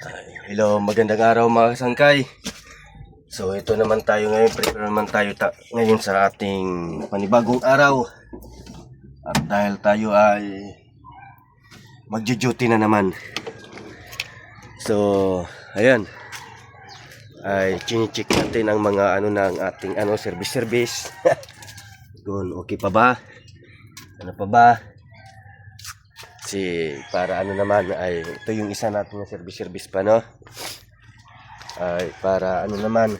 Hello, magandang araw mga kasangkay. So ito naman tayo ngayon, prepare naman tayo ngayon sa ating panibagong araw. At dahil tayo ay magjo-duty na naman. So, ayan. Ay chini-check natin ang mga ng ating service. Doon, okay pa ba? Ano pa ba? Para naman ay ito yung isa natin na service pa, no? Ay para naman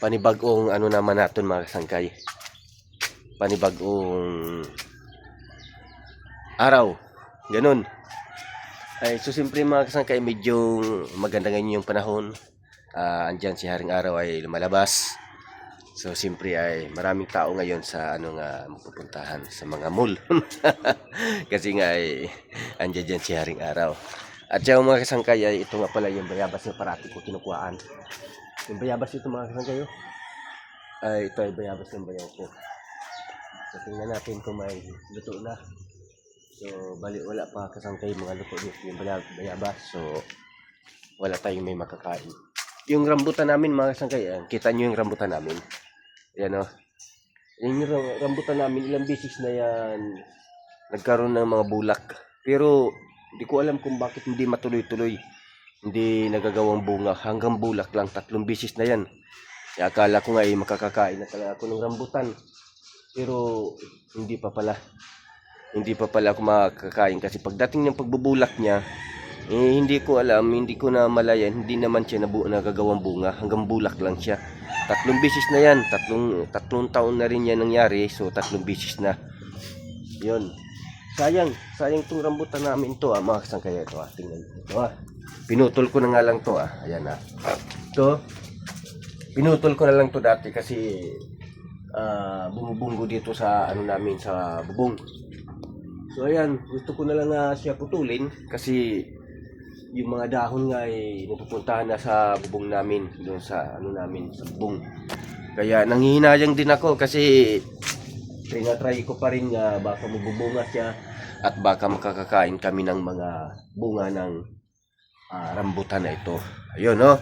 panibagong naman natin mga kasangkay, panibagong araw, ganun. Ay so siyempre mga kasangkay, medyo maganda ngayon yung panahon. Andyan si Haring Araw ay lumalabas. So siyempre ay maraming tao ngayon sa mapupuntahan sa mga mall. Kasi nga ay andyan si Haring Araw. At yung mga kasangkay ay ito nga pala yung bayabas na parati ko kinukuhaan. Yung bayabas ito mga kasangkay, ay ito ay bayabas ng bayaw ko. So tingnan natin kung may luto na. So bali wala pa kasangkay mga luto dito yung bayabas. So wala tayong may makakain. Yung rambutan namin mga kasangkay, kita nyo yung rambutan namin. Yan o. Yung rambutan namin, ilang beses na yan nagkaroon ng mga bulak. Pero hindi ko alam kung bakit hindi matuloy-tuloy. Hindi nagagawang bunga. Hanggang bulak lang, 3 beses na yan. Akala ko nga makakakain na talaga ako ng rambutan. Pero hindi pa pala. Hindi pa pala ako makakain. Kasi pagdating ng pagbubulak niya, hindi ko alam, hindi ko na malayan, hindi naman siya nagagawang bunga, hanggang bulak lang siya. 3 beses na yan, tatlong taon na rin yan nangyari, so 3 beses na. Yun. Sayang itong rambutan namin to, mga kasangkay. Ito, tingnan ito, pinutol ko na nga lang to, ayan na. Ito, pinutol ko na lang to dati kasi bumubunggo dito sa namin, sa bubong. So ayan, gusto ko na lang siya putulin kasi yung mga dahon nga ay napupuntahan na sa bubong namin, doon sa namin, sa bubong. Kaya nanghihinayang din ako kasi tinatry ko pa rin nga baka magbubunga siya at baka makakakain kami ng mga bunga ng rambutan na ito. Ayun, no?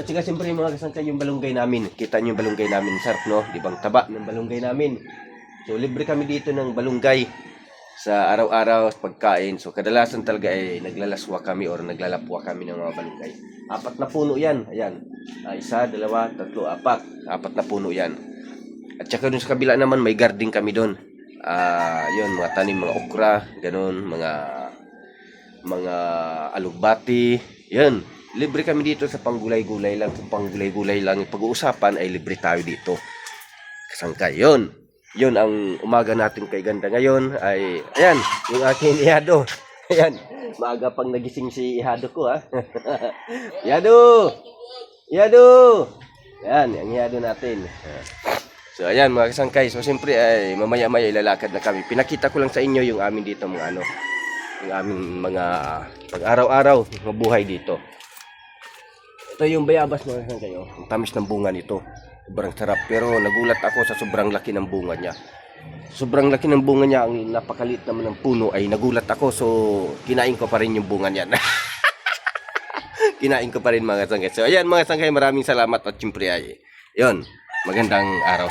At saka siyempre mga kasangkay, yung balunggay namin, kita nyo yung balunggay namin, sarap, no? Di bang taba ng balunggay namin. So libre kami dito ng balunggay sa araw-araw pagkain. So kadalasan talaga ay naglalaswa kami or naglalapwa kami ng mga balunggay. 4 na puno yan. Ayan. 1, 2, 3, 4. 4 na puno yan. At saka dun sa kabila naman may garden kami doon. Yun, mga tanim, mga okra, ganun, mga alugbati. Yan. Libre kami dito sa panggulay-gulay lang. Kung panggulay-gulay lang yung pag-uusapan ay libre tayo dito. Kasangkay. Yun ang umaga natin kay ganda ngayon ay ayan, yung aking ihado. Ayan, maaga pang nagising si ihado ko, Ihado! Ayan, ang ihado natin. So ayan mga kasangkay, so siyempre ay mamaya-maya ilalakad na kami. Pinakita ko lang sa inyo yung amin dito mga yung aming mga pag-araw-araw mabuhay dito. Ito yung bayabas mga kasangkay, ang tamis ng bunga nito. Sobrang sarap, pero nagulat ako sa sobrang laki ng bunga niya. Sobrang laki ng bunga niya, ang napakaliit naman ng puno ay nagulat ako, so kinain ko pa rin yung bunga niya. Kinain ko pa rin mga kasangkay. So ayan mga kasangkay, maraming salamat at siyempre ay yun, magandang araw.